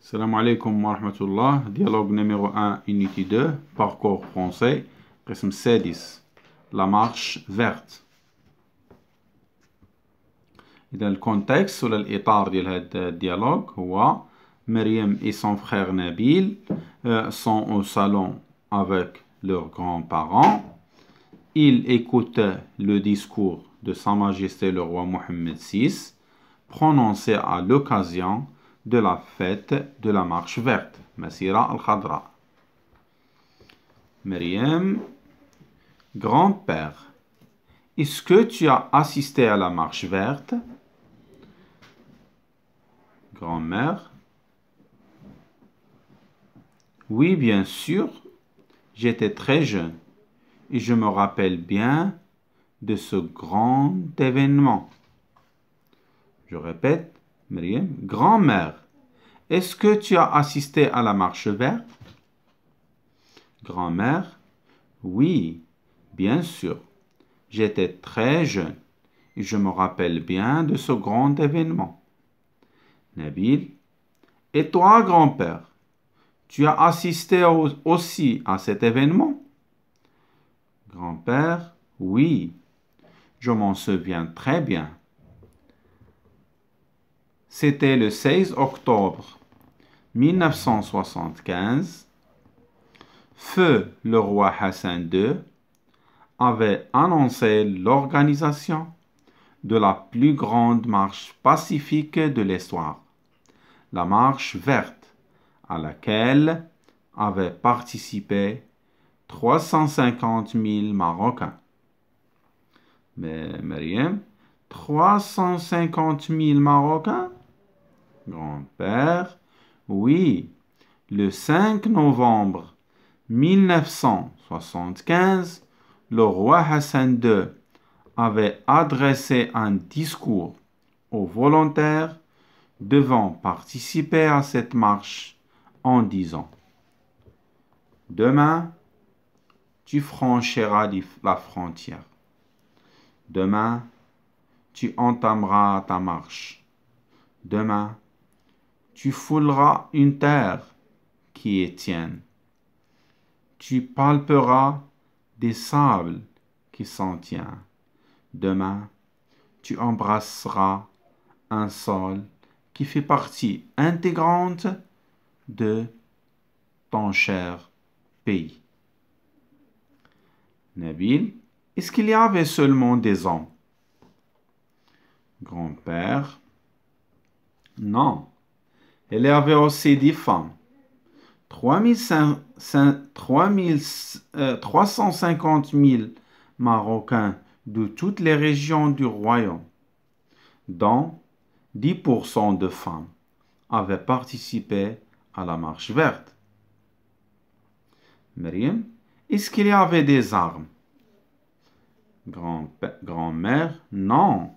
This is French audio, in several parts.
Salam alaikum wa rahmatullah. Dialogue numéro 1, unité 2, parcours français, قسم السادس, la marche verte. إذا الكونتكست ولا الإطار ديال هذا الديالوج هو مريم et son frère Nabil sont au salon avec leurs grands-parents. Ils écoutent le discours de Sa Majesté le roi Mohammed VI prononcé à l'occasion de la fête de la marche verte, Masira al-Khadra. Myriam, grand-père, est-ce que tu as assisté à la marche verte? Grand-mère, oui, bien sûr, j'étais très jeune et je me rappelle bien de ce grand événement. Je répète, Myriam, grand-mère, est-ce que tu as assisté à la marche verte? Grand-mère, oui, bien sûr, j'étais très jeune et je me rappelle bien de ce grand événement. Nabil, et toi, grand-père, tu as assisté aussi à cet événement? Grand-père, oui, je m'en souviens très bien. C'était le 16 octobre 1975. Feu le roi Hassan II avait annoncé l'organisation de la plus grande marche pacifique de l'histoire, la marche verte, à laquelle avaient participé 350 000 Marocains. Mais Myriam, 350 000 Marocains? Grand-père, oui, le 5 novembre 1975, le roi Hassan II avait adressé un discours aux volontaires devant participer à cette marche en disant « Demain, tu franchiras la frontière. Demain, tu entameras ta marche. Demain, tu fouleras une terre qui est tienne. Tu palperas des sables qui s'en tiennent. Demain, tu embrasseras un sol qui fait partie intégrante de ton cher pays. » Nabil, est-ce qu'il y avait seulement des hommes? Grand-père, non, il y avait aussi des femmes. 350 000 Marocains de toutes les régions du royaume, dont 10% de femmes, avaient participé à la marche verte. Myriam, est-ce qu'il y avait des armes? Grand-mère, non.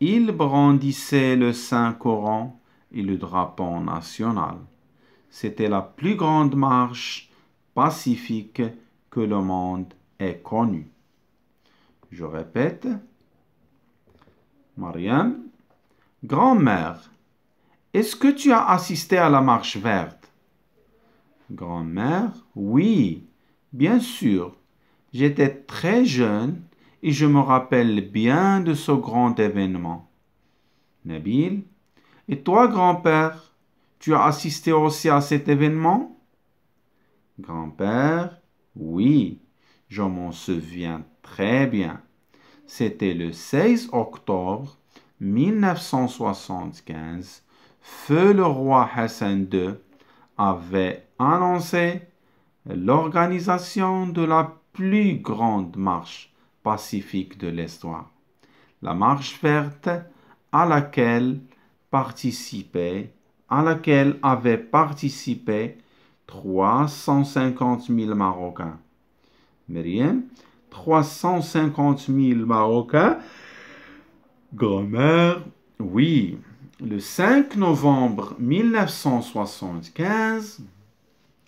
Ils brandissaient le Saint-Coran et le drapeau national. C'était la plus grande marche pacifique que le monde ait connue. Je répète, Myriam, grand-mère, est-ce que tu as assisté à la marche verte? Grand-mère, oui, bien sûr. J'étais très jeune et je me rappelle bien de ce grand événement. Nabil, et toi, grand-père, tu as assisté aussi à cet événement? Grand-père, oui, je m'en souviens très bien. C'était le 16 octobre 1975. Feu le roi Hassan II avait annoncé l'organisation de la plus grande marche pacifique de l'histoire, la marche verte à laquelle avaient participé 350 000 Marocains. Myriam, 350 000 Marocains? Grand-mère, oui. Le 5 novembre 1975,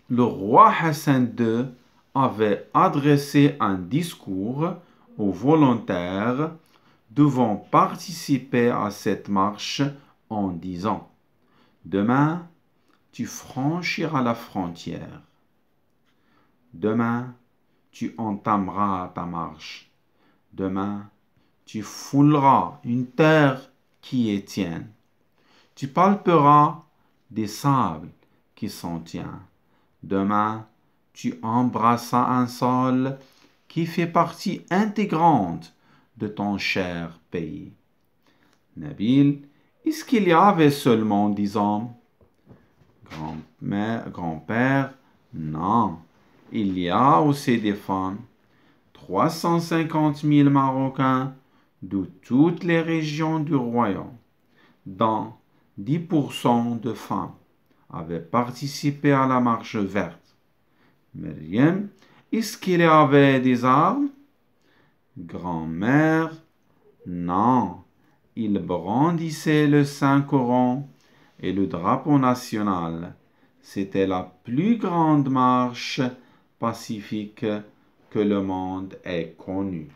le roi Hassan II avait adressé un discours aux volontaires devant participer à cette marche en disant « Demain, tu franchiras la frontière. Demain, tu entameras ta marche. Demain, tu fouleras une terre qui est tienne. Tu palperas des sables qui sont tiens. Demain, tu embrasseras un sol qui fait partie intégrante de ton cher pays. Nabil, est-ce qu'il y avait seulement 10 hommes? Grand-père, non. Il y a aussi des femmes. 350 000 Marocains de toutes les régions du royaume, dont 10% de femmes, avaient participé à la marche verte. Myriam, est-ce qu'il y avait des armes? Grand-mère, non. Il brandissait le Saint-Coran et le drapeau national. C'était la plus grande marche pacifique que le monde ait connue.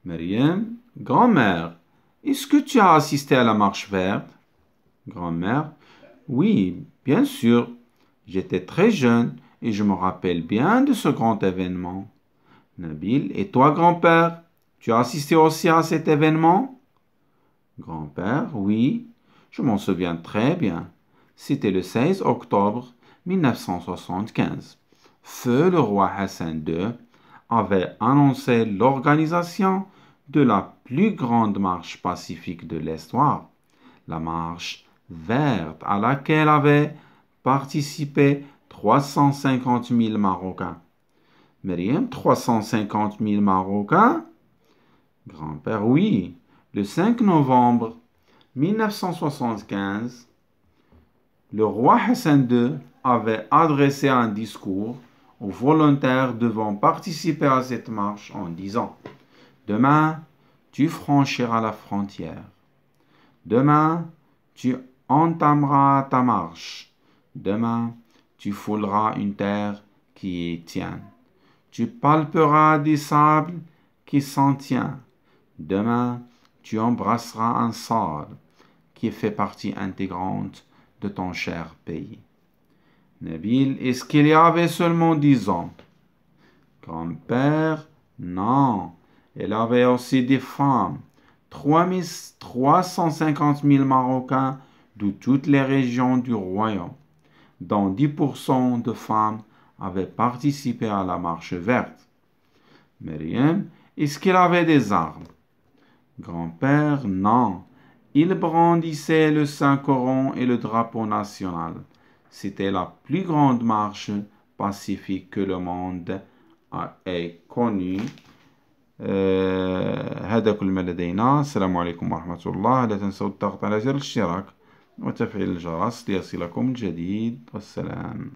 Myriam, grand-mère, est-ce que tu as assisté à la marche verte? Grand-mère, oui, bien sûr. J'étais très jeune et je me rappelle bien de ce grand événement. Nabil, et toi, grand-père, tu as assisté aussi à cet événement? Grand-père, oui, je m'en souviens très bien. C'était le 16 octobre 1975. Feu le roi Hassan II avait annoncé l'organisation de la plus grande marche pacifique de l'histoire, la marche verte à laquelle avaient participé 350 000 Marocains. Myriam, 350 000 Marocains? Grand-père, oui. Le 5 novembre 1975, le roi Hassan II avait adressé un discours aux volontaires devant participer à cette marche en disant « Demain, tu franchiras la frontière. Demain, tu entameras ta marche. Demain, tu fouleras une terre qui est tienne. Tu palperas des sables qui sont tiens. Demain, tu embrasseras un sol qui fait partie intégrante de ton cher pays. » Nabil, est-ce qu'il y avait seulement 10 ans? Grand-père, non. Il y avait aussi des femmes. 350 000 Marocains de toutes les régions du royaume, dont 10% de femmes avaient participé à la marche verte. Myriam, est-ce qu'il avait des armes? Grand-père, non. Il brandissait le Saint-Coran et le drapeau national. C'était la plus grande marche pacifique que le monde ait connue. هذا كل ما لدينا. السلام عليكم ورحمة الله. لا تنسوا الضغط على زر الاشتراك وتفعيل الجرس ليصلكم الجديد. والسلام.